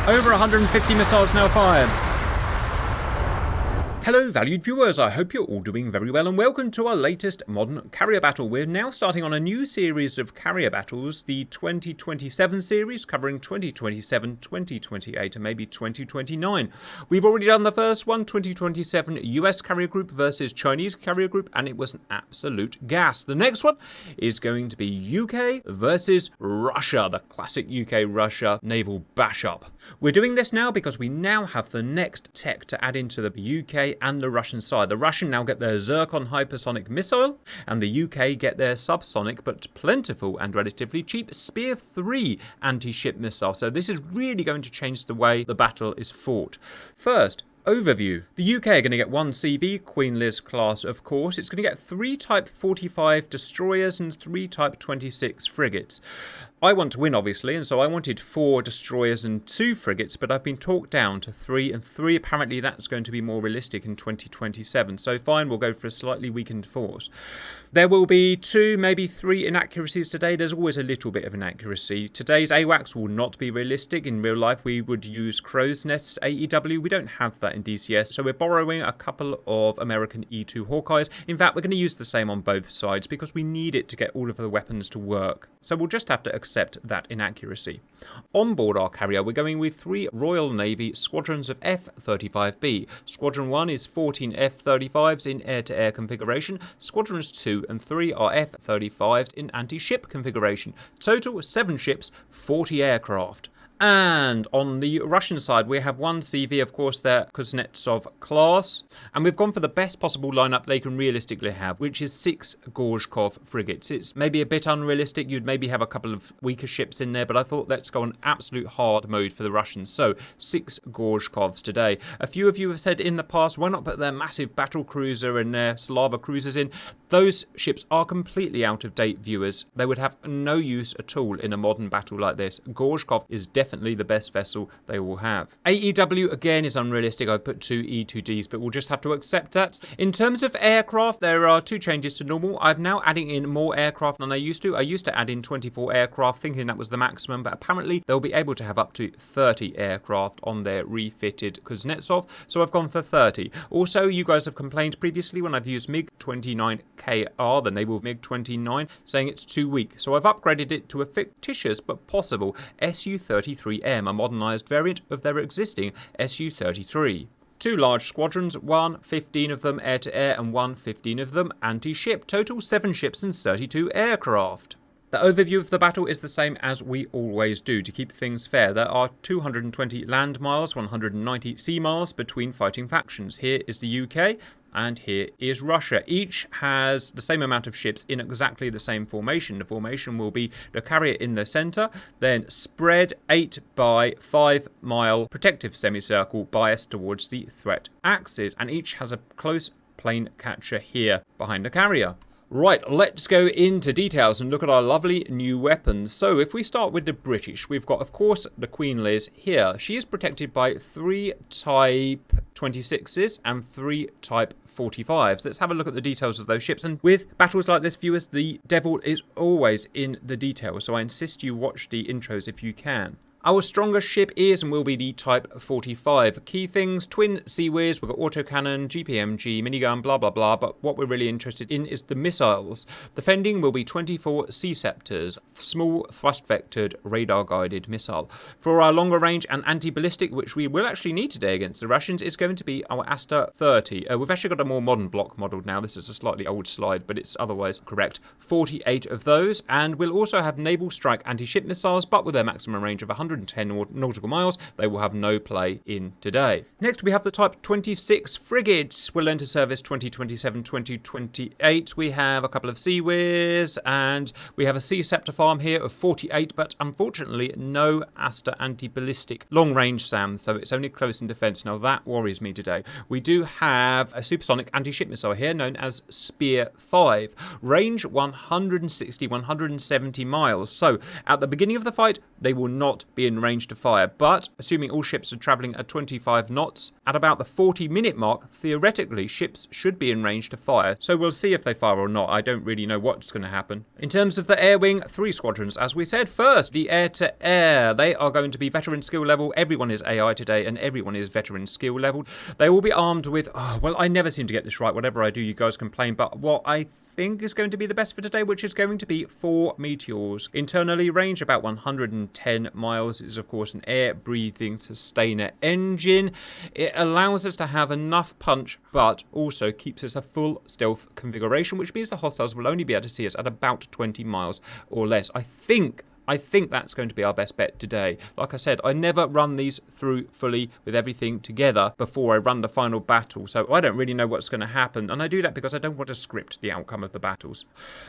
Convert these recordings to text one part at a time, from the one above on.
Over 150 missiles now fired. Hello valued viewers, I hope you're all doing very well and welcome to our latest modern carrier battle. We're now starting on a new series of carrier battles, the 2027 series covering 2027, 2028 and maybe 2029. We've already done the first one, 2027 US carrier group versus Chinese carrier group, and it was an absolute gas. The next one is going to be UK versus Russia, the classic UK-Russia naval bash-up. We're doing this now because we now have the next tech to add into the UK and the Russian side. The Russian now get their Zircon hypersonic missile, and the UK get their subsonic but plentiful and relatively cheap Spear 3 anti-ship missile. So this is really going to change the way the battle is fought. First, overview. The UK are going to get one CV, Queen Liz class of course. It's going to get 3 Type 45 destroyers and 3 Type 26 frigates. I want to win obviously, and so I wanted 4 destroyers and 2 frigates, but I've been talked down to 3 and 3. Apparently that's going to be more realistic in 2027, so fine, we'll go for a slightly weakened force. There will be 2, maybe 3 inaccuracies today. There's always a little bit of inaccuracy. Today's AWACS will not be realistic. In real life we would use crow's nests AEW. We don't have that in DCS, so we're borrowing a couple of American E2 Hawkeyes. In fact, we're going to use the same on both sides because we need it to get all of the weapons to work. So we'll just have to accept that inaccuracy. On board our carrier, we're going with 3 Royal Navy squadrons of F-35B. Squadron 1 is 14 F-35s in air-to-air configuration. Squadrons 2 and 3 are F-35s in anti-ship configuration. Total 7 ships, 40 aircraft. And on the Russian side, we have 1 CV, of course, their Kuznetsov class. And we've gone for the best possible lineup they can realistically have, which is 6 Gorshkov frigates. It's maybe a bit unrealistic. You'd maybe have a couple of weaker ships in there, but I thought let's go on absolute hard mode for the Russians. So 6 Gorshkovs today. A few of you have said in the past, why not put their massive battle cruiser and their Slava cruisers in? Those ships are completely out of date, viewers. They would have no use at all in a modern battle like this. Gorshkov is definitely the best vessel they will have. AEW again is unrealistic. I've put 2 E2Ds, but we'll just have to accept that. In terms of aircraft, there are 2 changes to normal. I'm now adding in more aircraft than I used to. I used to add in 24 aircraft, thinking that was the maximum, but apparently they'll be able to have up to 30 aircraft on their refitted Kuznetsov, so I've gone for 30. Also, you guys have complained previously when I've used MiG-29KR, the naval MiG-29, saying it's too weak, so I've upgraded it to a fictitious but possible Su-33M, a modernised variant of their existing Su-33. 2 large squadrons, 15 of them air-to-air and 15 of them anti-ship. Total 7 ships and 32 aircraft. The overview of the battle is the same as we always do to keep things fair. There are 220 land miles, 190 sea miles between fighting factions. Here is the UK and here is Russia. Each has the same amount of ships in exactly the same formation. The formation will be the carrier in the centre, then spread 8 by 5 mile protective semicircle biased towards the threat axis, and each has a close plane catcher here behind the carrier. Right, let's go into details and look at our lovely new weapons. So if we start with the British, we've got, of course, the Queen Liz here. She is protected by 3 Type 26s and 3 Type 45s. Let's have a look at the details of those ships. And with battles like this, viewers, the devil is always in the details. So I insist you watch the intros if you can. Our strongest ship is and will be the Type 45. Key things, twin Seaways, we've got autocannon, GPMG, minigun, blah blah blah, but what we're really interested in is the missiles. The fending will be 24 Sea-Scepters, small thrust-vectored radar-guided missile. For our longer range and anti-ballistic, which we will actually need today against the Russians, is going to be our Aster 30. We've actually got a more modern block modelled now. This is a slightly old slide, but it's otherwise correct. 48 of those, and we'll also have naval strike anti-ship missiles, but with their maximum range of 110 nautical miles, they will have no play in today. Next, we have the Type 26 frigates. Will enter service 2027-2028. We have a couple of Seaways, and we have a Sea-Scepter farm here of 48, but unfortunately no Aster anti-ballistic long-range SAM, so it's only close in defence. Now that worries me today. We do have a supersonic anti-ship missile here known as Spear 5. Range 160-170 miles. So at the beginning of the fight, they will not be be in range to fire. But assuming all ships are travelling at 25 knots, at about the 40-minute mark, theoretically, ships should be in range to fire. So we'll see if they fire or not. I don't really know what's going to happen. In terms of the air wing, 3 squadrons, as we said. First, the air-to-air. They are going to be veteran skill level. Everyone is AI today, and everyone is veteran skill level. They will be armed with, well, I never seem to get this right. Whatever I do, you guys complain. But what I think is going to be the best for today, which is going to be 4 Meteors. Internally range about 110 miles. It is, of course, an air-breathing sustainer engine. It allows us to have enough punch, but also keeps us a full stealth configuration, which means the hostiles will only be able to see us at about 20 miles or less. I think that's going to be our best bet today. Like I said, I never run these through fully with everything together before I run the final battle, so I don't really know what's going to happen, and I do that because I don't want to script the outcome of the battles.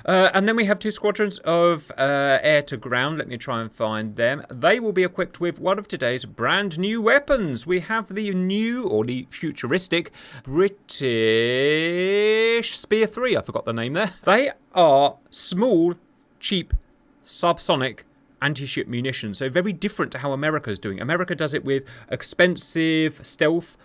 And then we have 2 squadrons of air to ground. Let me try and find them. They will be equipped with one of today's brand new weapons. We have the new, or the futuristic, British Spear 3. I forgot the name there. They are small, cheap, subsonic anti-ship munitions, so very different to how America's doing. America does it with expensive stealth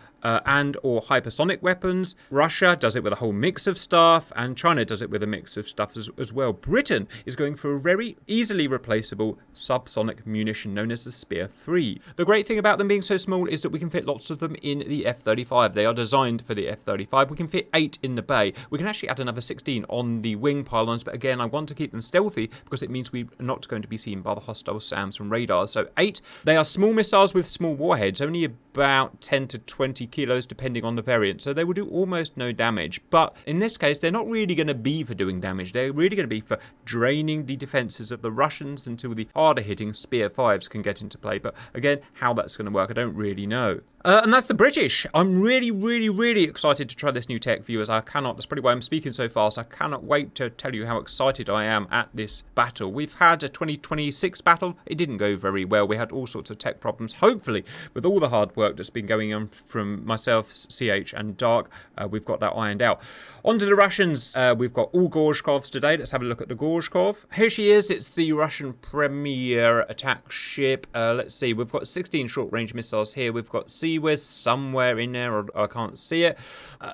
and or hypersonic weapons. Russia does it with a whole mix of stuff, and China does it with a mix of stuff as well. Britain is going for a very easily replaceable subsonic munition known as the Spear 3. The great thing about them being so small is that we can fit lots of them in the F-35. They are designed for the F-35. We can fit 8 in the bay. We can actually add another 16 on the wing pylons, but again, I want to keep them stealthy because it means we're not going to be seen by the hostile SAMs from radars. So 8. They are small missiles with small warheads, only about 10 to 20 kilos depending on the variant, so they will do almost no damage. But in this case, they're not really going to be for doing damage. They're really going to be for draining the defenses of the Russians until the harder hitting Spear 5s can get into play. But again, how that's going to work, I don't really know. And that's the British. I'm really excited to try this new tech, viewers. That's probably why I'm speaking so fast. I cannot wait to tell you how excited I am at this battle. We've had a 2026 battle. It didn't go very well. We had all sorts of tech problems. Hopefully, with all the hard work that's been going on from myself, CH, and Dark, we've got that ironed out. On to the Russians. We've got all Gorshkovs today. Let's have a look at the Gorshkov. Here she is. It's the Russian premier attack ship. Let's see. We've got 16 short-range missiles here. We've got Seawiz somewhere in there, or I can't see it.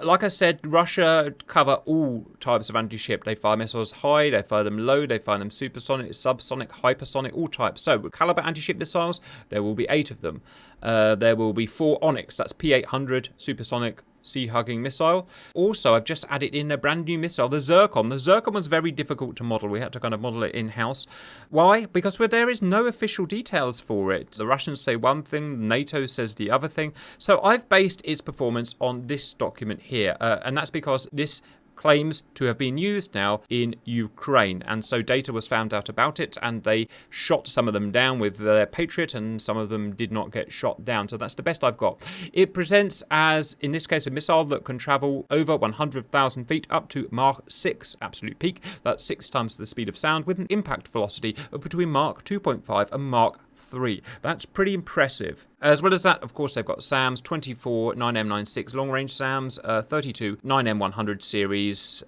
Like I said, Russia cover all types of anti-ship. They fire missiles high, they fire them low, they fire them supersonic, subsonic, hypersonic, all types. So, with caliber anti-ship missiles, there will be 8 of them. There will be 4 Onyx. That's P800 supersonic sea-hugging missile. Also, I've just added in a brand new missile, the Zircon. The Zircon was very difficult to model. We had to kind of model it in-house. Why? Because there is no official details for it. The Russians say one thing, NATO says the other thing. So I've based its performance on this document here, and that's because this claims to have been used now in Ukraine, and so data was found out about it, and they shot some of them down with their Patriot, and some of them did not get shot down. So that's the best I've got. It presents as, in this case, a missile that can travel over 100,000 feet up to Mach 6 absolute peak. That's 6 times the speed of sound, with an impact velocity of between Mach 2.5 and Mach 3. That's pretty impressive. As well as that, of course, they've got SAMs, 24 9M96 long-range SAMs, 32 9M100 series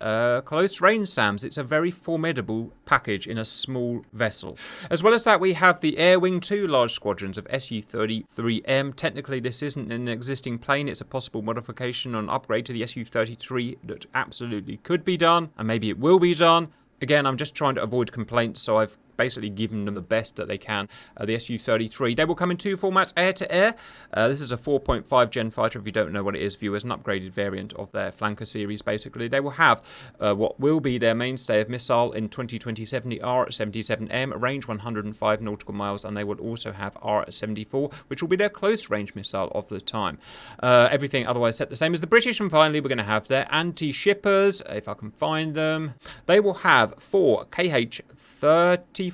close-range SAMs. It's a very formidable package in a small vessel. As well as that, we have the Air Wing 2 large squadrons of Su-33M. Technically, this isn't an existing plane. It's a possible modification or an upgrade to the Su-33 that absolutely could be done, and maybe it will be done. Again, I'm just trying to avoid complaints, so I've basically given them the best that they can. The Su-33. They will come in 2 formats, air-to-air. This is a 4.5 Gen fighter, if you don't know what it is, viewers, an upgraded variant of their flanker series, basically. They will have what will be their mainstay of missile in 2027, the R-77M, range 105 nautical miles, and they will also have R-74, which will be their close-range missile of the time. Everything otherwise set the same as the British, and finally we're going to have their anti-shippers, if I can find them. They will have 4 KH-35U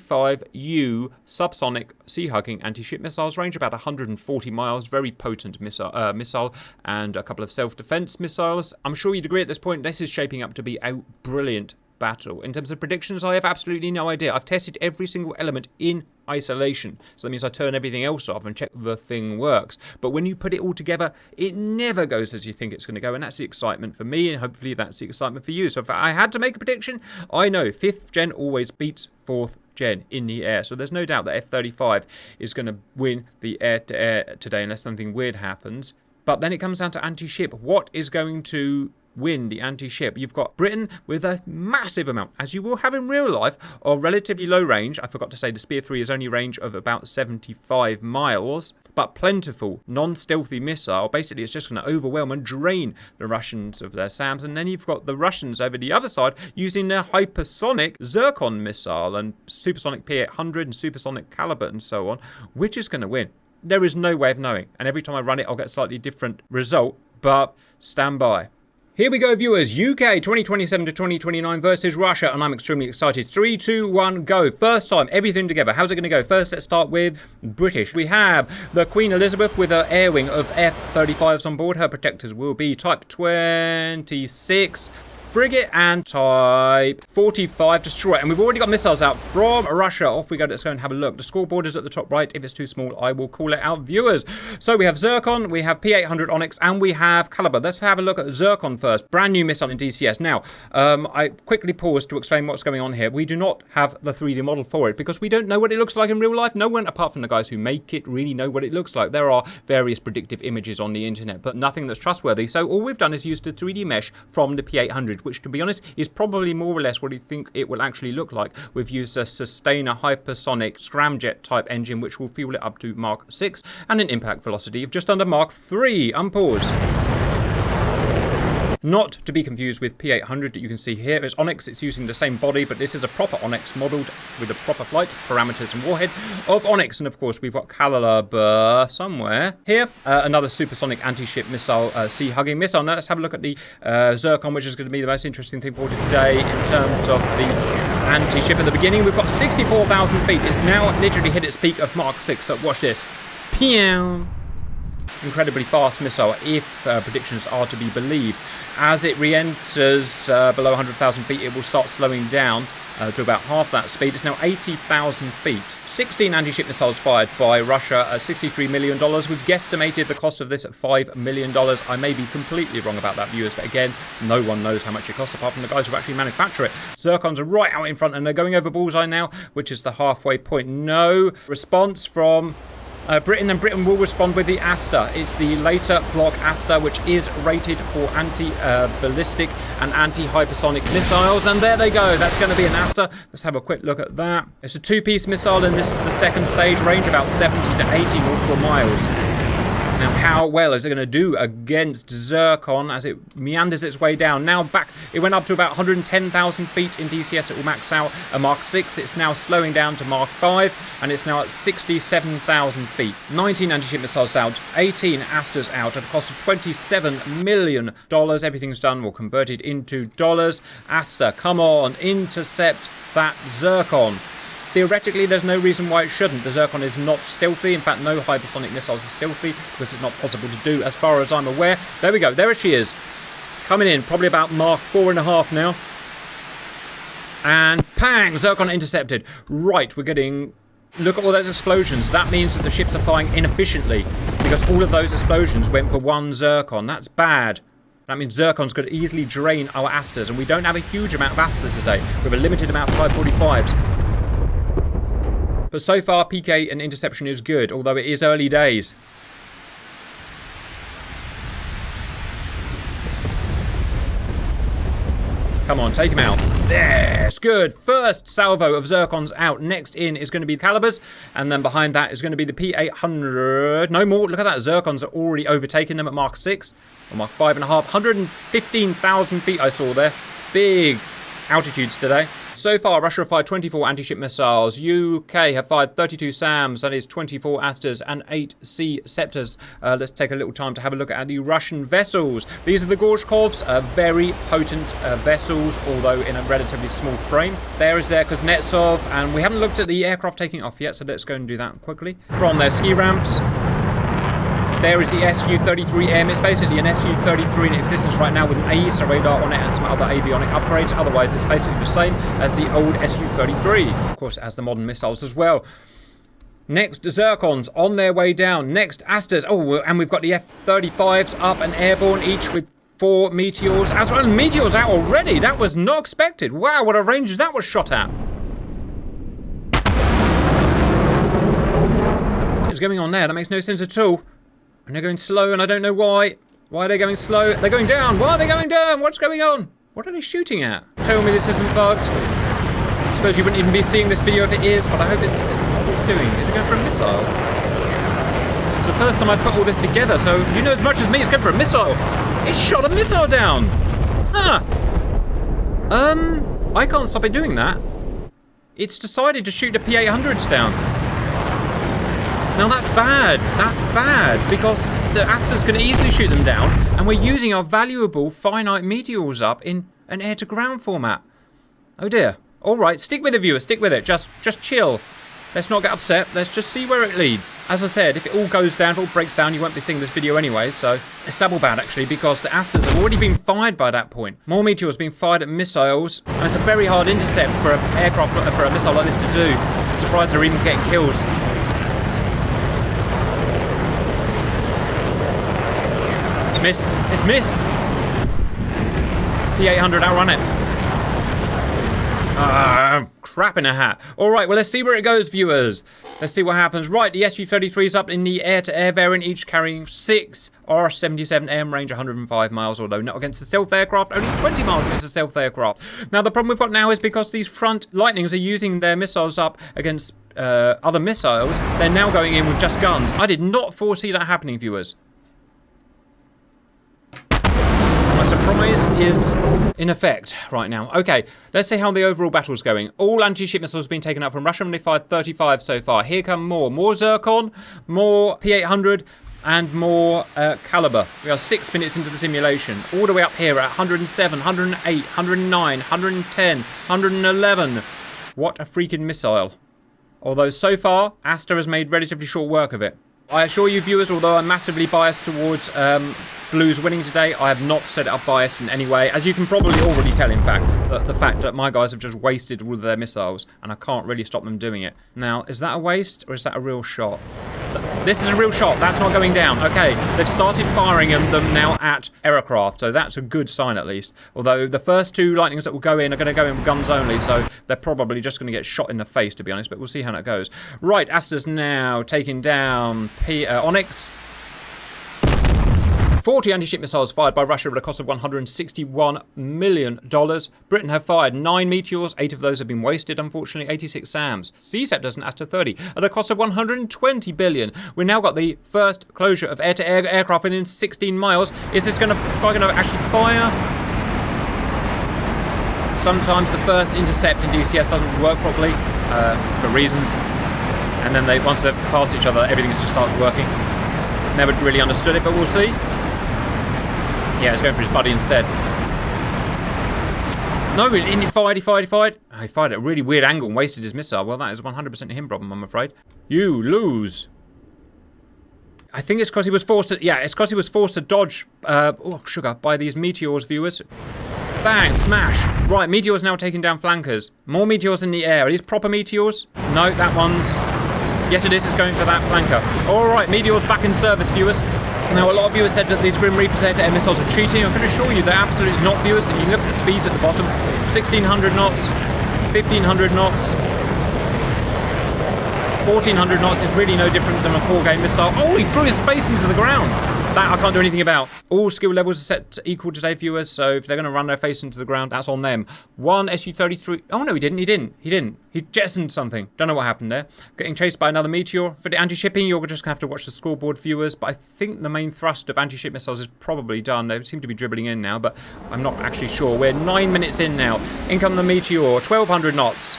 subsonic sea-hugging anti-ship missiles, range about 140 miles, very potent missile, and a couple of self-defense missiles. I'm sure you'd agree at this point, this is shaping up to be a brilliant battle. In terms of predictions, I have absolutely no idea. I've tested every single element in isolation, so that means I turn everything else off and check the thing works. But when you put it all together, it never goes as you think it's going to go, and that's the excitement for me, and hopefully that's the excitement for you. So if I had to make a prediction, I know 5th gen always beats 4th gen in the air. So there's no doubt that F-35 is going to win the air-to-air today unless something weird happens. But then it comes down to anti-ship. What is going to win the anti-ship? You've got Britain with a massive amount, as you will have in real life, of relatively low range. I forgot to say the Spear 3 is only range of about 75 miles, but plentiful, non-stealthy missile. Basically, it's just going to overwhelm and drain the Russians of their SAMs. And then you've got the Russians over the other side using their hypersonic Zircon missile and supersonic P-800 and supersonic caliber and so on. Which is going to win? There is no way of knowing. And every time I run it, I'll get a slightly different result. But stand by. Here we go, viewers. UK 2027 to 2029 versus Russia, and I'm extremely excited. 3, 2, 1, go. First time, everything together. How's it going to go? First, let's start with British. We have the Queen Elizabeth with her air wing of F-35s on board. Her protectors will be Type 26 frigate and Type 45 destroyer. And we've already got missiles out from Russia. Off we go. Let's go and have a look. The scoreboard is at the top right. If it's too small, I will call it out, viewers. So we have Zircon, we have P-800 Onyx, and we have Caliber. Let's have a look at Zircon first. Brand new missile in DCS. Now, I quickly paused to explain what's going on here. We do not have the 3D model for it because we don't know what it looks like in real life. No one, apart from the guys who make it, really know what it looks like. There are various predictive images on the internet, but nothing that's trustworthy. So all we've done is used the 3D mesh from the P-800, which, to be honest, is probably more or less what you think it will actually look like. We've used a Sustainer hypersonic scramjet type engine, which will fuel it up to Mach 6 and an impact velocity of just under Mach 3. Unpause. Not to be confused with P-800 that you can see here. It's Onyx. It's using the same body, but this is a proper Onyx modelled with the proper flight parameters and warhead of Onyx. And of course, we've got Caliber somewhere here. Another supersonic anti-ship missile, sea-hugging missile. Now let's have a look at the Zircon, which is going to be the most interesting thing for today in terms of the anti-ship. At the beginning, we've got 64,000 feet. It's now literally hit its peak of Mach 6. So watch this. Pew! Incredibly fast missile, if predictions are to be believed. As it re-enters below 100,000 feet, it will start slowing down to about half that speed. It's now 80,000 feet. 16 anti-ship missiles fired by Russia at $63 million. We've guesstimated the cost of this at $5 million. I may be completely wrong about that, viewers, but again, no one knows how much it costs apart from the guys who actually manufacture it. Zircons are right out in front, and they're going over bullseye now, which is the halfway point. No response from Britain, and Britain will respond with the Aster. It's the later block Aster, which is rated for anti-ballistic and anti-hypersonic missiles. And there they go. That's going to be an Aster. Let's have a quick look at that. It's a two-piece missile, and this is the second stage, range about 70 to 80 nautical miles. Now, how well is it going to do against Zircon as it meanders its way down? Now back, it went up to about 110,000 feet in DCS. It will max out at Mach 6. It's now slowing down to Mach 5, and it's now at 67,000 feet. 19 anti-ship missiles out, 18 Asters out at a cost of $27 million. Everything's done. We'll convert it into dollars. Aster, come on, intercept that Zircon. Theoretically, there's no reason why it shouldn't. The Zircon is not stealthy. In fact, no hypersonic missiles are stealthy because it's not possible to do as far as I'm aware. There we go. There she is. Coming in, probably about Mach 4.5 now. And pang! Zircon intercepted. Right, we're getting... Look at all those explosions. That means that the ships are firing inefficiently because all of those explosions went for one Zircon. That's bad. That means Zircons could easily drain our Asters, and we don't have a huge amount of Asters today. We have a limited amount of Type 45s. But so far, PK and interception is good, although it is early days. Come on, take him out. Yes, good. First salvo of Zircons out. Next in is going to be Calibers, and then behind that is going to be the P-800. No more. Look at that. Zircons are already overtaking them at Mach 6, or Mach 5.5. 115,000 feet I saw there. Big altitudes today. So far, Russia have fired 24 anti-ship missiles. UK have fired 32 SAMs, that is 24 Asters and 8 Sea Scepters. Let's take a little time to have a look at the Russian vessels. These are the Gorshkovs, very potent vessels, although in a relatively small frame. There is their Kuznetsov, and we haven't looked at the aircraft taking off yet, so let's go and do that quickly. From their ski ramps. There is the Su-33M. It's basically an Su-33 in existence right now with an AESA radar on it and some other avionic upgrades. Otherwise, it's basically the same as the old Su-33. Of course, it has the modern missiles as well. Next, Zircons on their way down. Next, Asters. Oh, and we've got the F-35s up and airborne, each with 4 Meteors. As well, Meteors out already. That was not expected. Wow, what a range that was shot at. is going on there? That makes no sense at all. And they're going slow, and I don't know why. Why are they going slow? They're going down. Why are they going down? What's going on? What are they shooting at? Tell me this isn't bugged. I suppose you wouldn't even be seeing this video if it is, but I hope it's... What are they doing? Is it going for a missile? It's the first time I put all this together, so you know as much as me, it's going for a missile. It shot a missile down. Huh. I can't stop it doing that. It's decided to shoot the P-800s down. Now that's bad. That's bad, because the Astra's going to easily shoot them down, and we're using our valuable finite meteors up in an air-to-ground format. Oh dear. All right, stick with it, viewers. Stick with it. Just chill. Let's not get upset. Let's just see where it leads. As I said, if it all goes down, if it all breaks down, you won't be seeing this video anyway, so it's double bad, actually, because the Astras have already been fired by that point. More meteors being fired at missiles, and it's a very hard intercept for an aircraft, for a missile like this to do. I'm surprised they're even getting kills. It's missed. It's missed! P-800 outrun it. Crap in a hat. All right, well, let's see where it goes, viewers. Let's see what happens. Right, the Su-33 is up in the air-to-air variant, each carrying 6 R-77 AM range, 105 miles, although not against the stealth aircraft, only 20 miles against the stealth aircraft. Now, the problem we've got now is because these front Lightnings are using their missiles up against other missiles, they're now going in with just guns. I did not foresee that happening, viewers. My surprise is in effect right now. Okay, let's see how the overall battle's going. All anti-ship missiles have been taken out from Russia, and they fired 35 so far. Here come more. More Zircon, more P-800, and more Caliber. We are 6 minutes into the simulation. All the way up here at 107, 108, 109, 110, 111. What a freaking missile. Although so far, Astra has made relatively short work of it. I assure you, viewers, although I'm massively biased towards Blues winning today, I have not set it up biased in any way. As you can probably already tell, in fact, the fact that my guys have just wasted all of their missiles, and I can't really stop them doing it. Now, is that a waste, or is that a real shot? This is a real shot. That's not going down. Okay, they've started firing them now at aircraft, so that's a good sign at least. Although the first 2 Lightnings that will go in are going to go in with guns only, so they're probably just going to get shot in the face, to be honest, but we'll see how that goes. Right, Astra's now taking down Onyx. 40 anti-ship missiles fired by Russia at a cost of $161 million. Britain have fired 9 Meteors, 8 of those have been wasted, unfortunately, 86 SAMs. CSEP an Astra 30 at a cost of $120 billion. We've now got the first closure of air-to-air aircraft within 16 miles. Is this going to actually fire? Sometimes the first intercept in DCS doesn't work properly for reasons. And then once they've passed each other, everything just starts working. Never really understood it, but we'll see. Yeah, it's going for his buddy instead. No, he fired. Oh, he fired at a really weird angle and wasted his missile. Well, that is 100% a him problem, I'm afraid. You lose. I think it's because he was forced to... Yeah, it's because he was forced to dodge... sugar, by these Meteors, viewers. Bang, smash. Right, Meteor's now taking down flankers. More Meteors in the air. Are these proper Meteors? No, that one's... Yes, it is. It's going for that flanker. All right, Meteor's back in service, viewers. Now, a lot of viewers said that these Grim Reapers air-to-air missiles are cheating. I'm going to assure you they're absolutely not, viewers. You can look at the speeds at the bottom. 1,600 knots, 1,500 knots, 1,400 knots. It's really no different than a 4-game missile. Oh, he threw his face into the ground. That I can't do anything about. All skill levels are set to equal today, viewers, so if they're going to run their face into the ground, that's on them. 1 Su-33... Oh, no, he didn't. He jettisoned something. Don't know what happened there. Getting chased by another Meteor. For the anti-shipping, you're just going to have to watch the scoreboard, viewers, but I think the main thrust of anti-ship missiles is probably done. They seem to be dribbling in now, but I'm not actually sure. We're 9 minutes in now. In come the Meteor. 1,200 knots.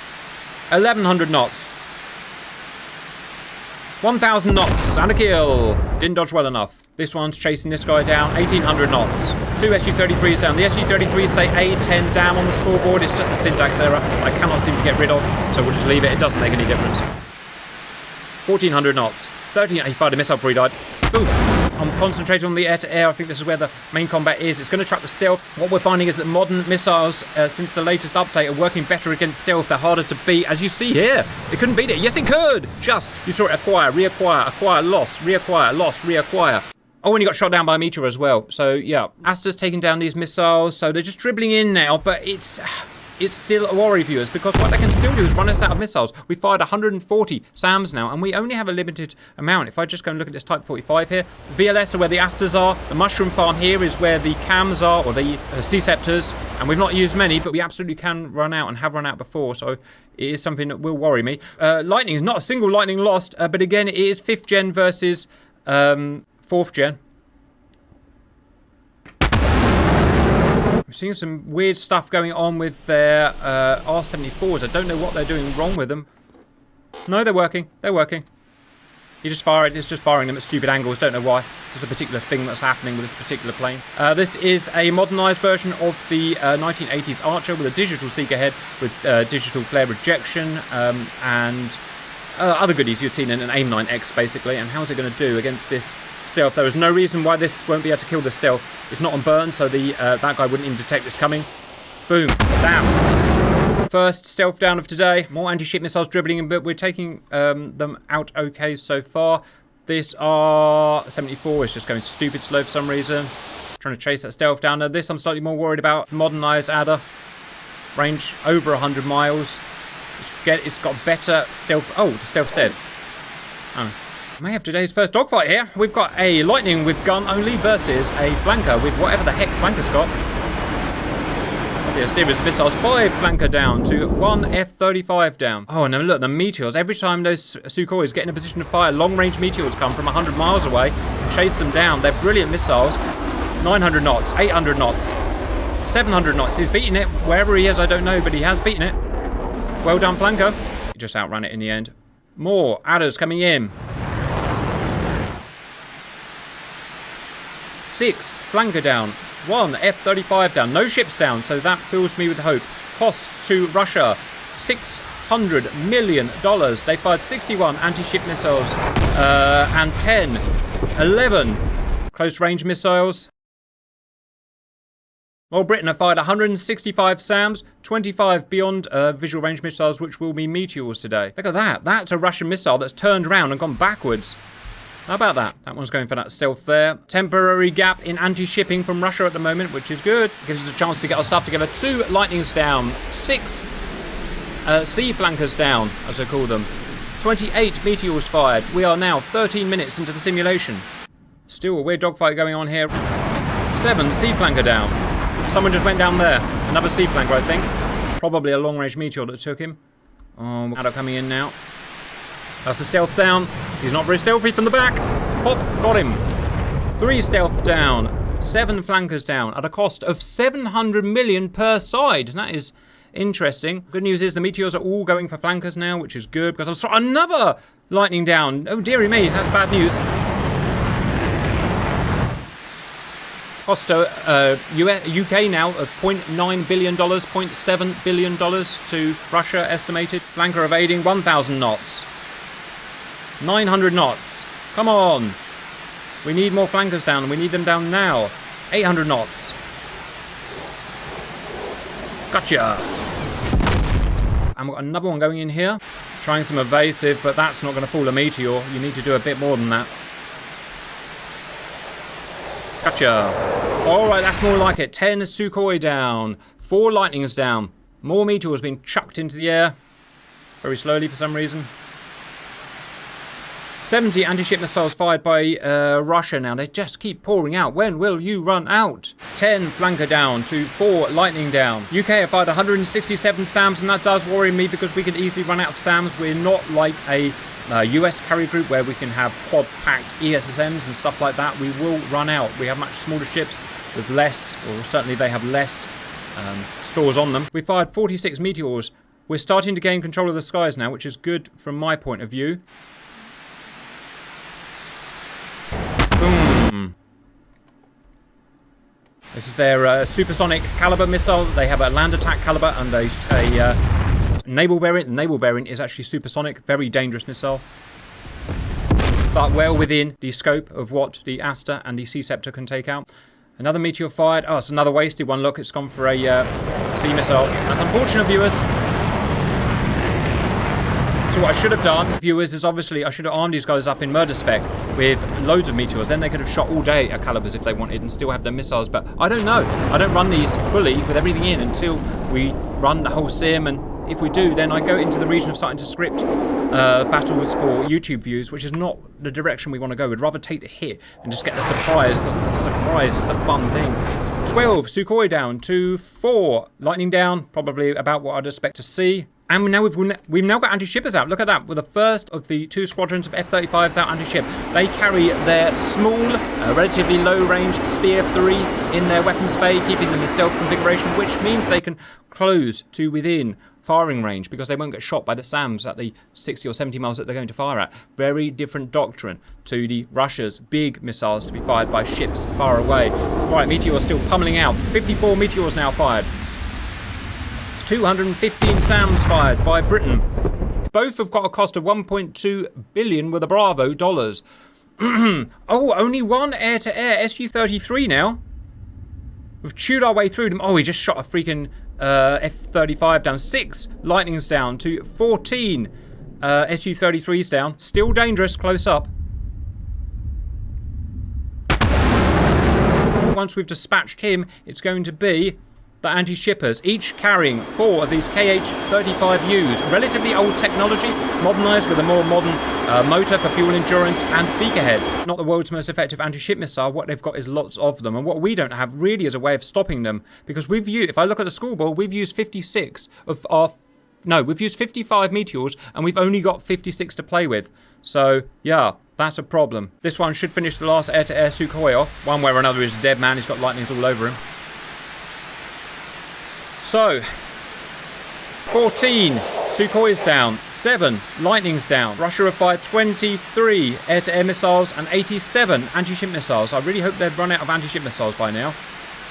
1,100 knots. 1,000 knots and a kill. Didn't dodge well enough. This one's chasing this guy down. 1,800 knots. 2 Su-33s down. The Su-33s say A10 down on the scoreboard. It's just a syntax error I cannot seem to get rid of, so we'll just leave it. It doesn't make any difference. 1,400 knots. 13. He fired a missile before he died. Boom. I'm concentrating on the air-to-air. I think this is where the main combat is. It's going to trap the stealth. What we're finding is that modern missiles, since the latest update, are working better against stealth. They're harder to beat. As you see here, it couldn't beat it. Yes, it could. Just, you saw it acquire, reacquire, acquire, loss, reacquire, loss, reacquire. Oh, and he got shot down by a Meteor as well. So, yeah. Astra's taking down these missiles. So they're just dribbling in now. But it's it's still a worry, viewers, because what they can still do is run us out of missiles. We fired 140 SAMs now, and we only have a limited amount. If I just go and look at this Type 45 here, VLS are where the Asters are. The mushroom farm here is where the cams are, or the C-Scepters, and we've not used many, but we absolutely can run out and have run out before, so it is something that will worry me. Lightning is not a single Lightning lost, but again, it is 5th gen versus 4th gen. I'm seeing some weird stuff going on with their R-74s. I don't know what they're doing wrong with them. No, they're working. They're working. You just fire it. It's just firing them at stupid angles. Don't know why. There's a particular thing that's happening with this particular plane. This is a modernised version of the 1980s Archer with a digital seeker head with digital flare rejection and other goodies you've seen in an AIM-9X, basically. And how's it going to do against this stealth? There is no reason why this won't be able to kill the stealth. It's not on burn, so the that guy wouldn't even detect this coming. Boom. Down. First stealth down of today. More anti-ship missiles dribbling, but we're taking them out okay so far. This R-74 is just going stupid slow for some reason. Trying to chase that stealth down. Now this I'm slightly more worried about. Modernised Adder. Range over 100 miles. It's got better stealth. Oh, the stealth's dead. Oh. May have today's first dogfight here. We've got a Lightning with gun only versus a flanker with whatever the heck flanker's got. A series of missiles. 5 flanker down to 1 F-35 down. Oh, and then look, the Meteors. Every time those Sukhois get in a position to fire, long-range Meteors come from 100 miles away and chase them down. They're brilliant missiles. 900 knots, 800 knots, 700 knots. He's beating it. Wherever he is, I don't know, but he has beaten it. Well done, flanker. He just outran it in the end. More Adders coming in. 6 flanker down, 1 F-35 down, no ships down, so that fills me with hope. Cost to Russia, $600 million. They fired 61 anti-ship missiles and 11 close-range missiles. While Britain have fired 165 SAMs, 25 beyond visual range missiles, which will be Meteors today. Look at that. That's a Russian missile that's turned around and gone backwards. How about that? That one's going for that stealth there. Temporary gap in anti-shipping from Russia at the moment, which is good. Gives us a chance to get our stuff together. 2 Lightnings down. 6 sea flankers down, as I call them. 28 Meteors fired. We are now 13 minutes into the simulation. Still a weird dogfight going on here. 7 sea flanker down. Someone just went down there. Another sea flanker, I think. Probably a long-range Meteor that took him. Oh, Adder coming in now. That's a stealth down. He's not very stealthy from the back. Pop, got him. 3 stealth down. 7 flankers down at a cost of 700 million per side. That is interesting. Good news is the Meteors are all going for flankers now, which is good because I saw another Lightning down. Oh, dearie me, that's bad news. Cost to UK now of $0.9 billion, $0.7 billion to Russia estimated. Flanker evading 1,000 knots. 900 knots. Come on. We need more flankers down. We need them down now. 800 knots. Gotcha. And we've got another one going in here. Trying some evasive, but that's not going to fool a Meteor. You need to do a bit more than that. Gotcha. Alright, that's more like it. 10 Sukhoi down. 4 Lightnings down. More Meteors being chucked into the air. Very slowly for some reason. 70 anti-ship missiles fired by Russia now. They just keep pouring out. When will you run out? 10 flanker down to 4 Lightning down. UK have fired 167 SAMs, and that does worry me because we could easily run out of SAMs. We're not like a US carrier group where we can have quad-packed ESSMs and stuff like that. We will run out. We have much smaller ships with less, or certainly they have less stores on them. We fired 46 Meteors. We're starting to gain control of the skies now, which is good from my point of view. Boom. This is their supersonic caliber missile. They have a land attack caliber and a naval variant. The naval variant is actually supersonic, very dangerous missile, but well within the scope of what the Aster and the C-Scepter can take out. Another Meteor fired. Oh, it's another wasted one. Look, it's gone for a sea missile. That's unfortunate, viewers. So what I should have done, viewers, is obviously I should have armed these guys up in murder spec with loads of Meteors. Then they could have shot all day at calibers if they wanted and still have their missiles. But I don't know. I don't run these fully with everything in until we run the whole sim, and if we do, then I go into the region of starting to script battles for YouTube views, which is not the direction we want to go. We'd rather take the hit and just get the surprise, because the surprise is the fun thing. 12, Sukhoi down to 4. Lightning down, probably about what I'd expect to see. And now we've now got anti-shippers out. Look at that. We're the first of the 2 squadrons of F-35s out anti-ship. They carry their small, relatively low-range Spear 3 in their weapons bay, keeping them in stealth configuration, which means they can close to within firing range because they won't get shot by the SAMs at the 60 or 70 miles that they're going to fire at. Very different doctrine to the Russia's big missiles to be fired by ships far away. Right, Meteor still pummeling out. 54 Meteors now fired. 215 SAMs fired by Britain. Both have got a cost of 1.2 billion with a Bravo dollars. Oh, only one air-to-air Su-33 now. We've chewed our way through them. Oh, he just shot a freaking F-35 down. 6 Lightnings down to 14 Su-33s down. Still dangerous, close up. Once we've dispatched him, it's going to be the anti-shippers, each carrying 4 of these KH-35Us. Relatively old technology, modernised with a more modern motor for fuel endurance and seek ahead. Not the world's most effective anti-ship missile. What they've got is lots of them. And what we don't have really is a way of stopping them. Because we've used, if I look at the scoreboard, we've used 56 of our... No, we've used 55 Meteors and we've only got 56 to play with. So, yeah, that's a problem. This one should finish the last air-to-air Sukhoi off. One way or another is a dead man. He's got lightnings all over him. So, 14 Sukhois down, 7 Lightnings down. Russia have fired 23 air-to-air missiles and 87 anti-ship missiles. I really hope they've run out of anti-ship missiles by now.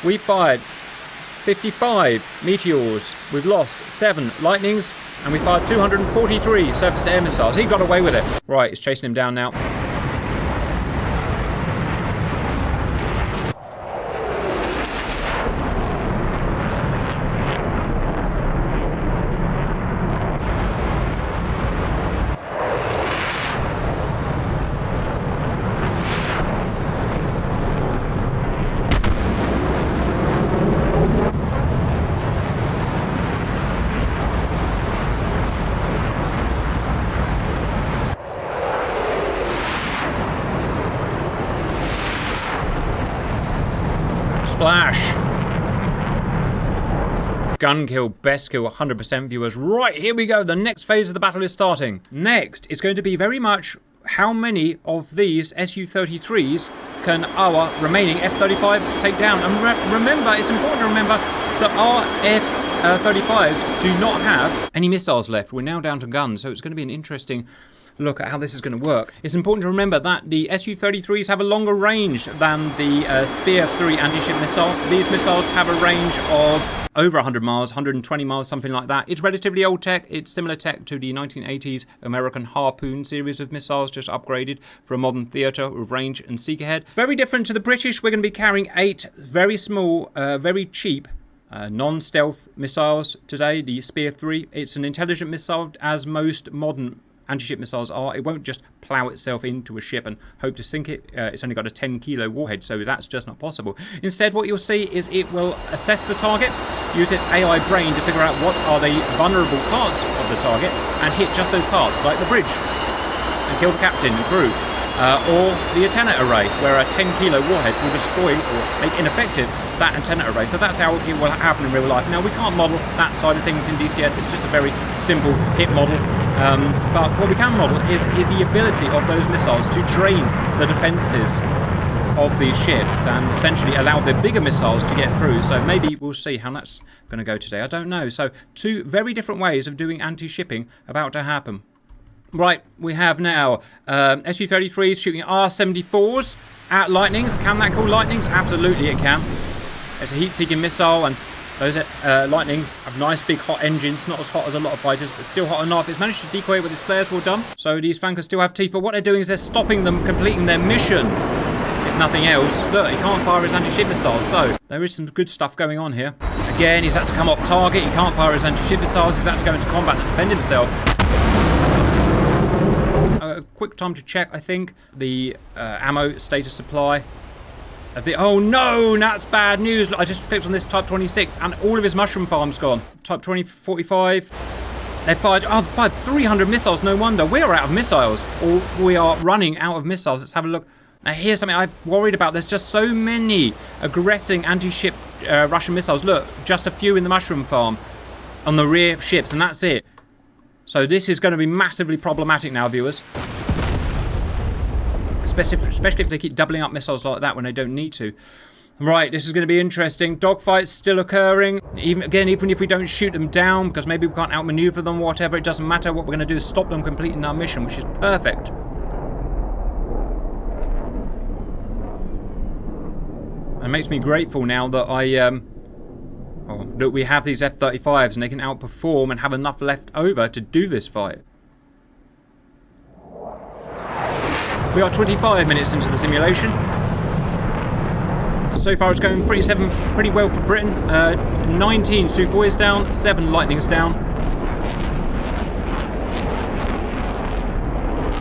We fired 55 Meteors. We've lost 7 Lightnings and we fired 243 surface-to-air missiles. He got away with it. Right, it's chasing him down now. Splash. Gun kill, best kill, 100% viewers. Right, here we go. The next phase of the battle is starting. Next, it's going to be very much how many of these Su-33s can our remaining F-35s take down. And remember, it's important to remember that our F-35s do not have any missiles left. We're now down to guns, so it's going to be an interesting look at how this is going to work. It's important to remember that the Su-33s have a longer range than the Spear 3 anti-ship missile. These missiles have a range of over 100 miles, 120 miles, something like that. It's relatively old tech. It's similar tech to the 1980s American Harpoon series of missiles, just upgraded for a modern theatre with range and seek ahead. Very different to the British. We're going to be carrying 8 very small, very cheap non-stealth missiles today, the Spear 3. It's an intelligent missile, as most modern anti-ship missiles are. It won't just plow itself into a ship and hope to sink it. It's only got a 10-kilo warhead, so that's just not possible. Instead, what you'll see is it will assess the target, use its AI brain to figure out what are the vulnerable parts of the target, and hit just those parts, like the bridge, and kill the captain and crew. Or the antenna array, where a 10-kilo warhead will destroy or make ineffective that antenna array. So that's how it will happen in real life. Now, we can't model that side of things in DCS. It's just a very simple hit model. But what we can model is the ability of those missiles to drain the defences of these ships and essentially allow the bigger missiles to get through. So maybe we'll see how that's going to go today. I don't know. So 2 very different ways of doing anti-shipping about to happen. Right, we have now Su-33s shooting R-74s at Lightnings. Can that kill Lightnings? Absolutely it can. It's a heat-seeking missile, and those Lightnings have nice big hot engines, not as hot as a lot of fighters, but still hot enough. It's managed to decoy it with its flares, well done. So these flankers still have teeth, but what they're doing is they're stopping them completing their mission. If nothing else, look, he can't fire his anti-ship missiles, so there is some good stuff going on here. Again, he's had to come off target, he can't fire his anti-ship missiles, he's had to go into combat to defend himself. A quick time to check, I think, the ammo status supply. Oh no, that's bad news. I just clicked on this Type 26 and all of his mushroom farm's gone. Type 2045. They fired 300 missiles, no wonder. We're out of missiles, or we are running out of missiles. Let's have a look. Now here's something I'm worried about. There's just so many aggressing anti-ship Russian missiles. Look, just a few in the mushroom farm on the rear ships, and that's it. So this is going to be massively problematic now, viewers. Especially if they keep doubling up missiles like that when they don't need to. Right, this is going to be interesting. Dogfights still occurring. Even if we don't shoot them down, because maybe we can't outmaneuver them or whatever, it doesn't matter. What we're going to do is stop them completing our mission, which is perfect. It makes me grateful now that that we have these F-35s and they can outperform and have enough left over to do this fight. We are 25 minutes into the simulation. So far it's going pretty well for Britain. 19 Sukhois down, 7 Lightnings down.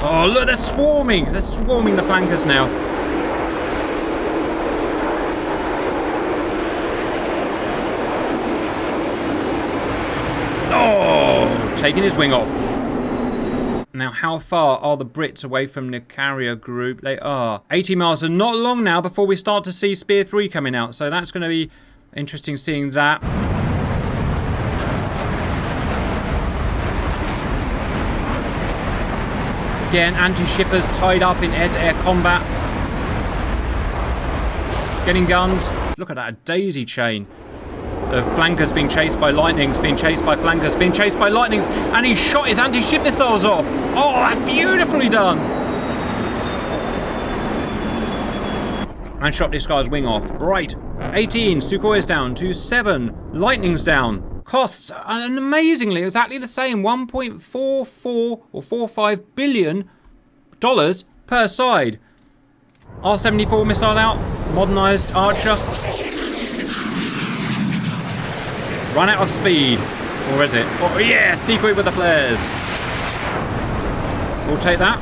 Oh look, they're swarming! They're swarming the flankers now. Oh! Taking his wing off. Now, how far are the Brits away from the carrier group? They are 80 miles, and not long now before we start to see Spear 3 coming out. So that's going to be interesting seeing that. Again, anti-shippers tied up in air-to-air combat. Getting gunned. Look at that, a daisy chain of flankers being chased by lightnings, being chased by flankers, being chased by lightnings, and he shot his anti-ship missiles off. Oh, that's beautifully done. And shot this guy's wing off. Right, 18 Sukhois down to 7 lightnings down. Costs, and amazingly, exactly the same, 1.44 or 45 billion dollars per side. R-74 missile out, modernized Archer. Run out of speed. Or is it? Oh, yes! Decoy with the flares. We'll take that.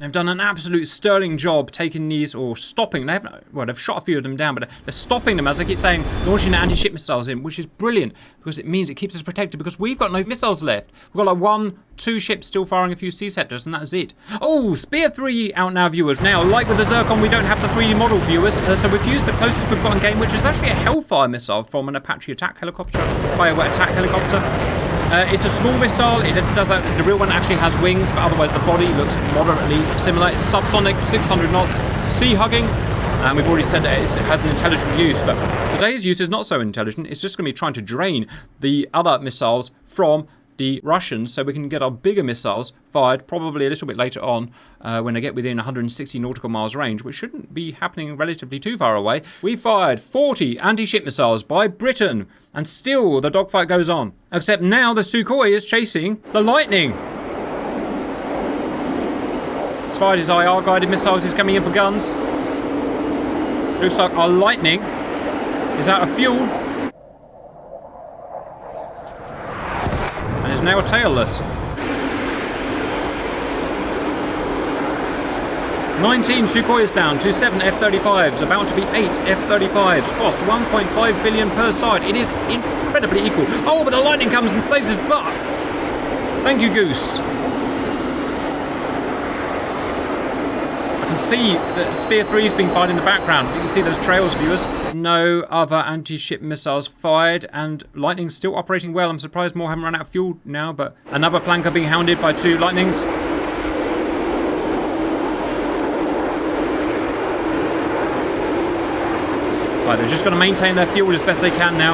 They've done an absolute sterling job taking these, or stopping. They've shot a few of them down, but they're stopping them, as I keep saying, launching anti-ship missiles in, which is brilliant, because it means it keeps us protected, because we've got no missiles left. We've got like 1-2 ships still firing a few C-sectors, and that's it. Oh, Spear 3 out now, viewers. Now, like with the Zircon, we don't have the 3D model, viewers, so we've used the closest we've got in game, which is actually a Hellfire missile from an Apache attack helicopter, Fire attack helicopter. It's a small missile. It does the real one actually has wings, but otherwise the body looks moderately similar. It's subsonic, 600 knots, sea hugging, and we've already said that it has an intelligent use, but today's use is not so intelligent. It's just going to be trying to drain the other missiles from the Russians, so we can get our bigger missiles fired probably a little bit later on when they get within 160 nautical miles range, which shouldn't be happening relatively too far away. We fired 40 anti-ship missiles by Britain, and still the dogfight goes on. Except now the Sukhoi is chasing the Lightning. He's fired his IR-guided missiles. He's coming in for guns. Looks like our Lightning is out of fuel. And is now tailless. 19 Sukhois down to 7 F-35s, about to be 8 F-35s, cost 1.5 billion per side. It is incredibly equal. Oh, but the Lightning comes and saves his butt. Thank you, Goose. I can see that Spear 3 is being fired in the background. You can see those trails, viewers. No other anti-ship missiles fired, and Lightning's still operating well. I'm surprised more haven't run out of fuel now, but another flanker being hounded by 2 Lightnings. Right, they're just going to maintain their fuel as best they can now.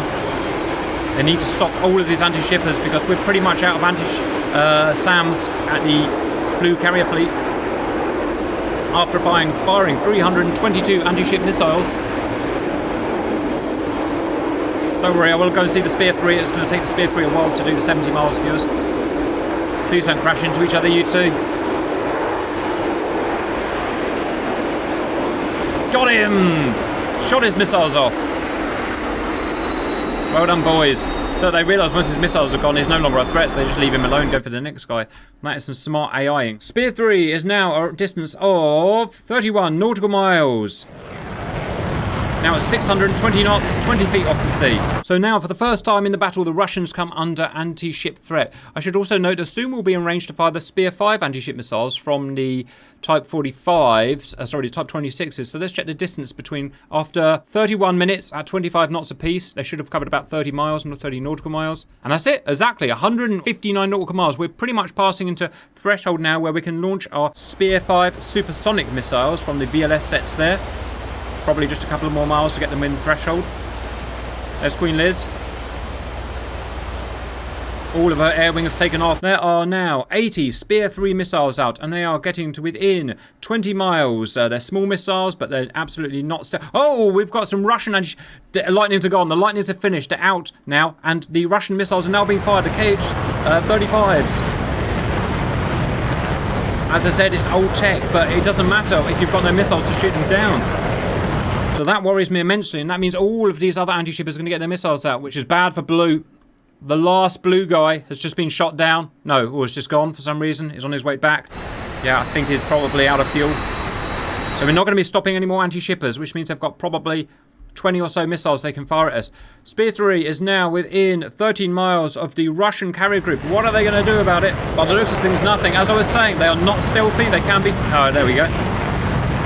They need to stop all of these anti-shippers because we're pretty much out of SAMs at the Blue Carrier Fleet. After firing 322 anti-ship missiles. Don't worry, I will go and see the Spear 3. It's going to take the Spear 3 a while to do the 70 miles, viewers. Please don't crash into each other, you two. Got him! Shot his missiles off. Well done, boys. Look, they realise once his missiles are gone, he's no longer a threat, so they just leave him alone, go for the next guy. That is some smart AIing. Spear 3 is now a distance of 31 nautical miles. Now at 620 knots, 20 feet off the sea. So now, for the first time in the battle, the Russians come under anti-ship threat. I should also note that soon we'll be in range to fire the Spear 5 anti-ship missiles from the Type 45s, the Type 26s. So let's check the distance between, after 31 minutes at 25 knots apiece, they should have covered about 30 miles, not 30 nautical miles. And that's it, exactly, 159 nautical miles. We're pretty much passing into threshold now where we can launch our Spear 5 supersonic missiles from the VLS sets there. Probably just a couple of more miles to get them in threshold. There's Queen Liz. All of her air wings taken off. There are now 80 Spear 3 missiles out, and they are getting to within 20 miles. They're small missiles, but they're absolutely not... Oh, we've got some Russian... Lightnings are gone. The Lightnings are finished. They're out now, and the Russian missiles are now being fired. The KH-35s. As I said, it's old tech, but it doesn't matter if you've got no missiles to shoot them down. So that worries me immensely, and that means all of these other anti-shippers are going to get their missiles out, which is bad for blue. The last blue guy has just been shot down. No, or has just gone for some reason. He's on his way back. Yeah, I think he's probably out of fuel. So we're not going to be stopping any more anti-shippers, which means they've got probably 20 or so missiles they can fire at us. Spear 3 is now within 13 miles of the Russian carrier group. What are they going to do about it? By the looks of things, nothing. As I was saying, they are not stealthy. They can be... Oh, there we go.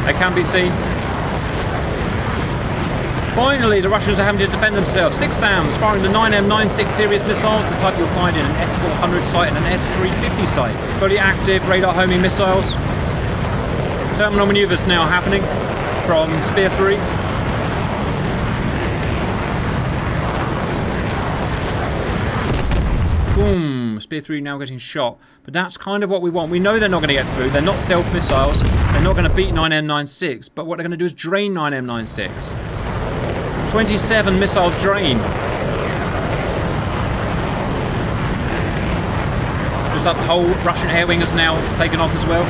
They can be seen. Finally, the Russians are having to defend themselves. 6 SAMs firing the 9M96 series missiles, the type you'll find in an S-400 site and an S-350 site. Fully active radar homing missiles. Terminal maneuvers now happening from Spear 3. Boom! Spear 3 now getting shot. But that's kind of what we want. We know they're not going to get through. They're not stealth missiles. They're not going to beat 9M96. But what they're going to do is drain 9M96. 27 missiles drained. Looks like the whole Russian air wing is now taken off as well.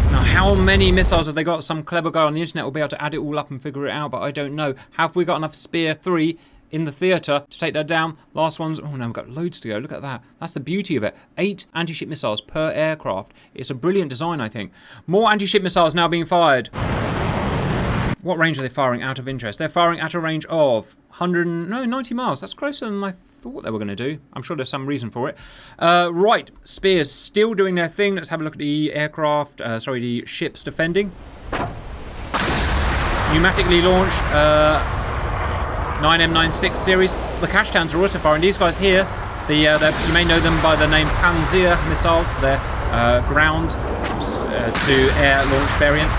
Now, how many missiles have they got? Some clever guy on the internet will be able to add it all up and figure it out, but I don't know. Have we got enough Spear 3 in the theatre to take that down? Last one's... Oh no, we've got loads to go. Look at that. That's the beauty of it. 8 anti-ship missiles per aircraft. It's a brilliant design, I think. More anti-ship missiles now being fired. What range are they firing out of interest? They're firing at a range of 90 miles. That's closer than I thought they were going to do. I'm sure there's some reason for it. Right, Spears still doing their thing. Let's have a look at the aircraft, the ships defending. Pneumatically launched 9M96 series. The Kashtans are also firing. These guys here, you may know them by the name Panzer missile, their ground to air launch variant.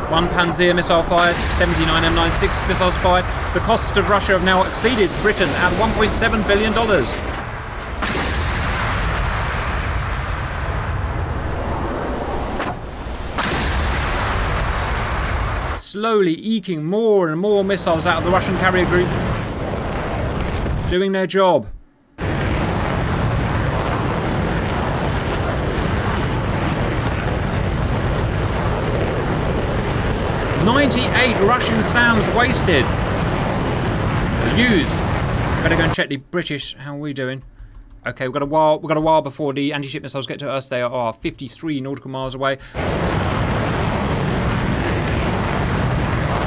1 Panzer missile fired, 79 M96 missiles fired. The costs of Russia have now exceeded Britain at $1.7 billion. Slowly eking more and more missiles out of the Russian carrier group. Doing their job. 98 Russian SAMs wasted. Used. Better go and check the British. How are we doing? Okay, we've got a while before the anti-ship missiles get to us. They are 53 nautical miles away.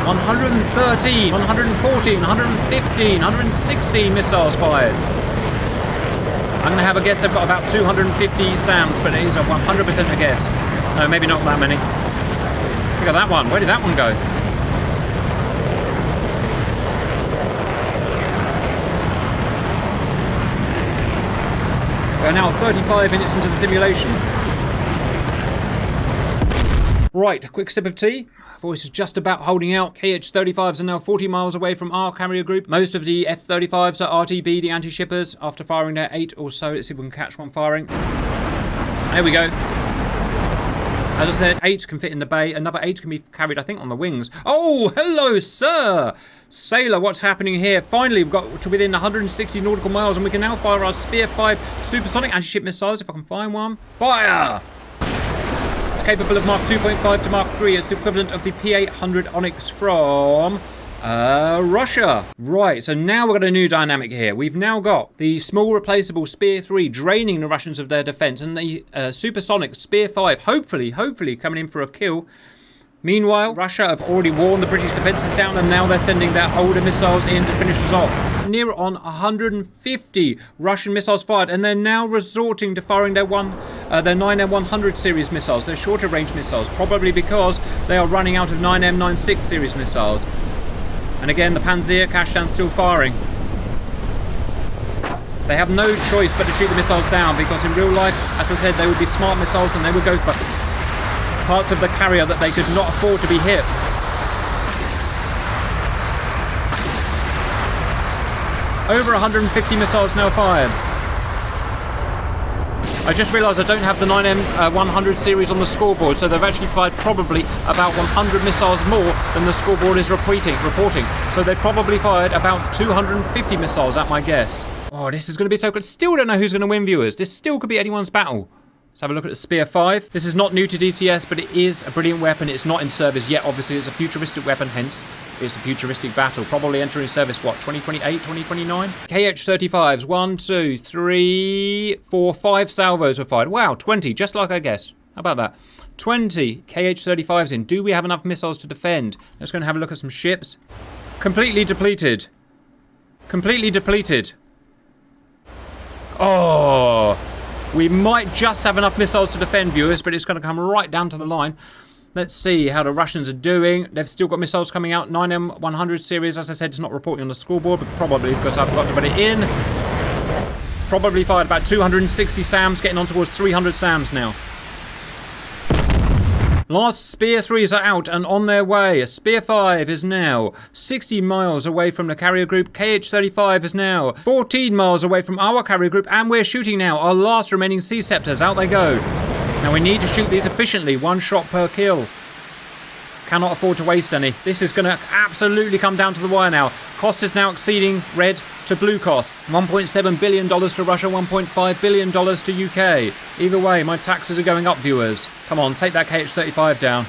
113, 114, 115, 116 missiles fired. I'm going to have a guess they've got about 250 SAMs, but it is a 100% a guess. No, maybe not that many. Look at that one. Where did that one go? We're now 35 minutes into the simulation. Right, a quick sip of tea. Voice is just about holding out. KH-35s are now 40 miles away from our carrier group. Most of the F-35s are RTB, the anti-shippers, after firing their 8 or so. Let's see if we can catch one firing. There we go. As I said, 8 can fit in the bay. Another 8 can be carried, I think, on the wings. Oh, hello, sir! Sailor, what's happening here? Finally, we've got to within 160 nautical miles, and we can now fire our Spear 5 supersonic anti-ship missiles, if I can find one. Fire! It's capable of Mark 2.5 to Mark 3. It's the equivalent of the P-800 Onyx from... Russia. Right, so now we've got a new dynamic here. We've now got the small replaceable Spear 3 draining the Russians of their defense, and the supersonic Spear 5 hopefully coming in for a kill. Meanwhile, Russia have already worn the British defences down, and now they're sending their older missiles in to finish us off. Near on 150 Russian missiles fired, and they're now resorting to firing their 9M100 series missiles, their shorter range missiles, probably because they are running out of 9M96 series missiles. And again, the Panzer Kashan's still firing. They have no choice but to shoot the missiles down, because in real life, as I said, they would be smart missiles and they would go for parts of the carrier that they could not afford to be hit. Over 150 missiles now fired. I just realised I don't have the 9M100 series on the scoreboard, so they've actually fired probably about 100 missiles more than the scoreboard is reporting. So they probably fired about 250 missiles at my guess. Oh, this is going to be so good. Still don't know who's going to win, viewers. This still could be anyone's battle. Let's have a look at the Spear 5. This is not new to DCS, but it is a brilliant weapon. It's not in service yet. Obviously, it's a futuristic weapon, hence it's a futuristic battle. Probably entering service, what, 2028, 2029? KH-35s, 1, 2, 3, 4, 5 salvos were fired. Wow, 20, just like I guessed. How about that? 20 KH-35s in. Do we have enough missiles to defend? Let's go and have a look at some ships. Completely depleted. Completely depleted. Oh, we might just have enough missiles to defend, viewers, but it's going to come right down to the line. Let's see how the Russians are doing. They've still got missiles coming out. 9M100 series, as I said, it's not reporting on the scoreboard, but probably because I forgot to put it in. Probably fired about 260 SAMs, getting on towards 300 SAMs now. Last Spear 3s are out and on their way. Spear 5 is now 60 miles away from the carrier group. KH-35 is now 14 miles away from our carrier group, and we're shooting now our last remaining Sea Scepters. Out they go. Now we need to shoot these efficiently, 1 shot per kill. Cannot afford to waste any. This is going to absolutely come down to the wire now. Cost is now exceeding red to blue cost. $1.7 billion to Russia, $1.5 billion to UK. Either way, my taxes are going up, viewers. Come on, take that KH-35 down.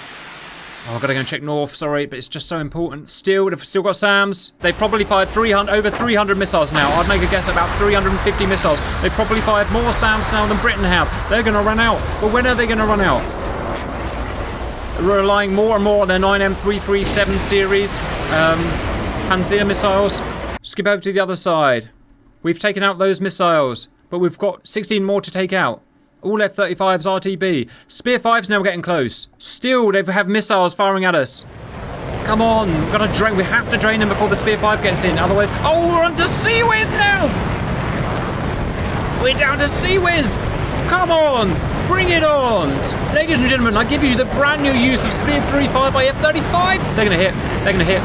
Oh, I've got to go and check north, sorry, but it's just so important. Still, they've still got SAMs. They probably fired over 300 missiles now. I'd make a guess about 350 missiles. They probably fired more SAMs now than Britain have. They're going to run out. But when are they going to run out? Relying more and more on their 9M337 series Panzer missiles. Skip over to the other side. We've taken out those missiles, but we've got 16 more to take out. All F-35s RTB. Spear 5's now getting close. Still, they have missiles firing at us. Come on, we've got to drain. We have to drain them before the Spear 5 gets in. Otherwise, oh, we're onto Sea Whiz now. We're down to Sea Whiz. Come on, bring it on. Ladies and gentlemen, I give you the brand new use of Spear 3-5 by F-35. They're going to hit. They're going to hit.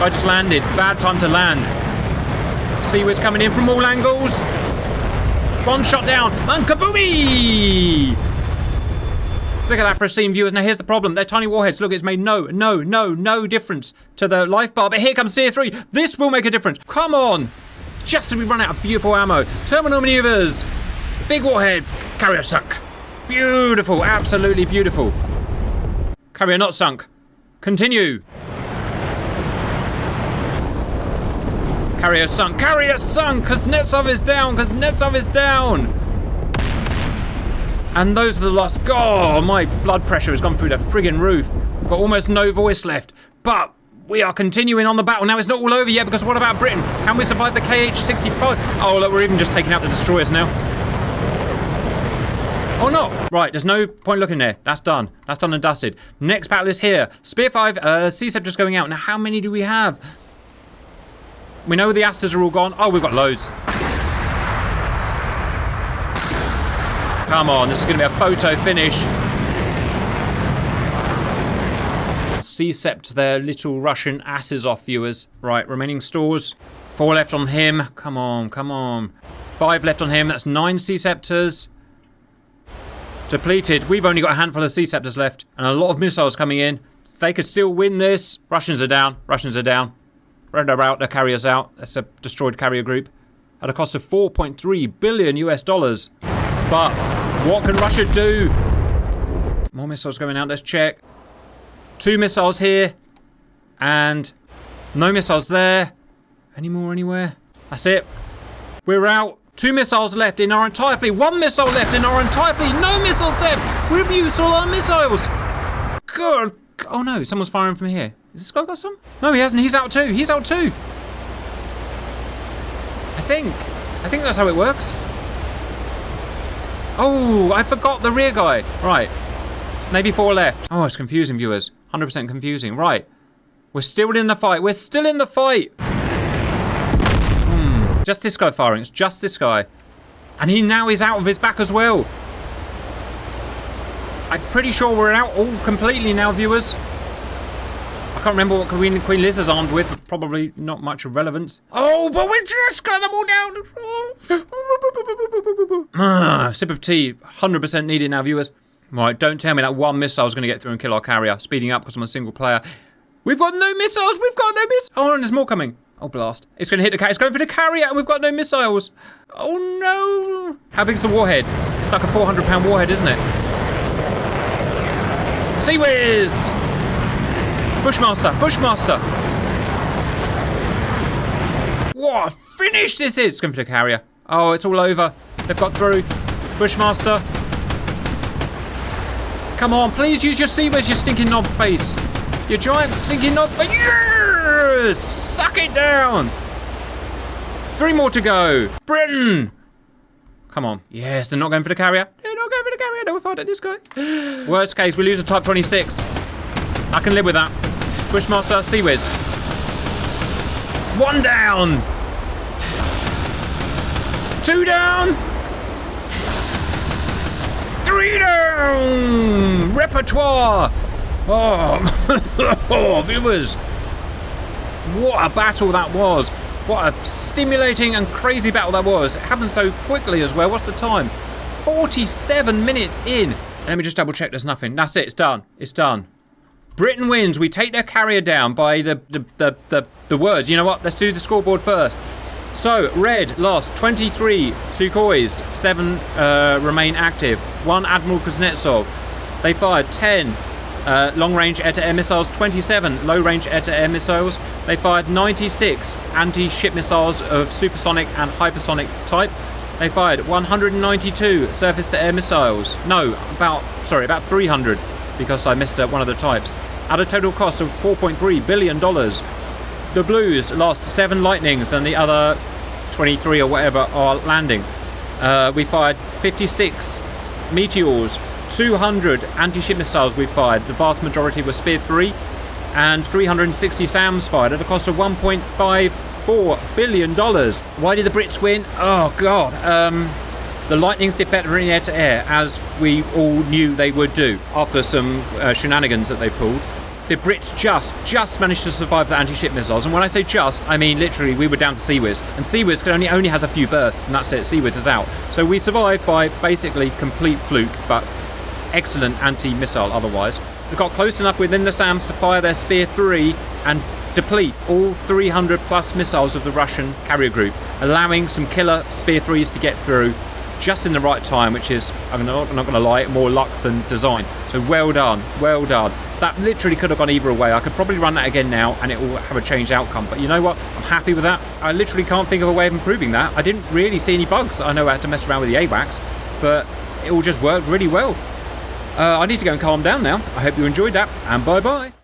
I just landed. Bad time to land. Sea Whiz coming in from all angles. 1 shot down, and kaboomy! Look at that for a scene, viewers. Now here's the problem. They're tiny warheads. Look, it's made no difference to the life bar. But here comes Tier 3. This will make a difference. Come on! Just as we run out of beautiful ammo. Terminal maneuvers. Big warhead. Carrier sunk. Beautiful. Absolutely beautiful. Carrier not sunk. Continue. Carrier sunk. Carrier sunk! Kuznetsov is down! Kuznetsov is down! And those are the last... Oh, my blood pressure has gone through the friggin' roof. I've got almost no voice left. But we are continuing on the battle. Now, it's not all over yet, because what about Britain? Can we survive the KH-65? Oh, look, we're even just taking out the destroyers now. Oh, no. Right, there's no point looking there. That's done. That's done and dusted. Next battle is here. Spear 5, Sea Scepters going out. Now, how many do we have? We know the Asters are all gone. Oh, we've got loads. Come on, this is going to be a photo finish. Sea Sept their little Russian asses off, viewers. Right, remaining stores. 4 left on him. Come on, come on. 5 left on him. That's 9 Sea Scepters. Depleted. We've only got a handful of Sea Scepters left. And a lot of missiles coming in. They could still win this. Russians are down. Russians are down. They're out, their carriers out. That's a destroyed carrier group. At a cost of $4.3 billion US. But what can Russia do? More missiles going out, let's check. 2 missiles here. And no missiles there. Any more anywhere? That's it. We're out. 2 missiles left in our entire fleet. 1 missile left in our entire fleet. No missiles left. We've used all our missiles. Good. Oh no, someone's firing from here. Has this guy got some? No, he hasn't. He's out too. He's out too. I think that's how it works. Oh, I forgot the rear guy. Right. Navy 4 left. Oh, it's confusing, viewers. 100% confusing. Right. We're still in the fight. We're still in the fight. Just this guy firing. It's just this guy. And he now is out of his back as well. I'm pretty sure we're out all completely now, viewers. I can't remember what Queen Liz is armed with. Probably not much of relevance. Oh, but we just got them all down. Sip of tea. 100% needed now, viewers. Right, don't tell me that one missile is going to get through and kill our carrier. Speeding up because I'm a single player. We've got no missiles. We've got no missiles. Oh, and there's more coming. Oh, blast. It's going to hit the carrier. It's going for the carrier and we've got no missiles. Oh, no. How big's the warhead? It's like a 400-pound warhead, isn't it? Sea Whiz! Bushmaster! Bushmaster! What a finish this is! It's going for the carrier. Oh, it's all over. They've got through. Bushmaster. Come on, please use your Sea Whiz, you stinking knob face. You giant stinking knob face. Yes! Suck it down! 3 more to go. Britain! Come on. Yes, they're not going for the carrier. They're not going for the carrier. They were fired at this guy. Worst case, we lose a Type 26. I can live with that. Bushmaster, Sea Whiz. 1 down. 2 down. 3 down. Repertoire. Oh, viewers. What a battle that was. What a stimulating and crazy battle that was. It happened so quickly as well. What's the time? 47 minutes in. Let me just double check there's nothing. That's it. It's done. It's done. Britain wins. We take their carrier down by the words. You know what? Let's do the scoreboard first. So, red lost 23 Sukhois. 7 remain active. 1 Admiral Kuznetsov. They fired 10 long-range air-to-air missiles, 27 low-range air-to-air missiles. They fired 96 anti-ship missiles of supersonic and hypersonic type. They fired 192 surface-to-air missiles. No, about 300, because I missed one of the types. At a total cost of $4.3 billion. The Blues lost 7 Lightnings and the other 23 or whatever are landing. We fired 56 Meteors. 200 anti-ship missiles we fired. The vast majority were Spear 3 and 360 SAMs fired at a cost of $1.54 billion. Why did the Brits win? Oh god. The Lightnings did better in air-to-air, as we all knew they would do after some shenanigans that they pulled. The Brits just managed to survive the anti-ship missiles, and when I say just, I mean literally we were down to Sea Whiz, and Sea Whiz only has a few bursts, and that's it. Sea Whiz is out. So we survived by basically complete fluke, but excellent anti-missile otherwise. They got close enough within the SAMs to fire their Spear 3 and deplete all 300 plus missiles of the Russian carrier group, allowing some killer Spear 3s to get through just in the right time, which is, I'm not going to lie, more luck than design. So well done, well done. That literally could have gone either way. I could probably run that again now and it will have a changed outcome. But you know what? I'm happy with that. I literally can't think of a way of improving that. I didn't really see any bugs. I know I had to mess around with the AWACS, but it all just worked really well. I need to go and calm down now. I hope you enjoyed that, and bye-bye.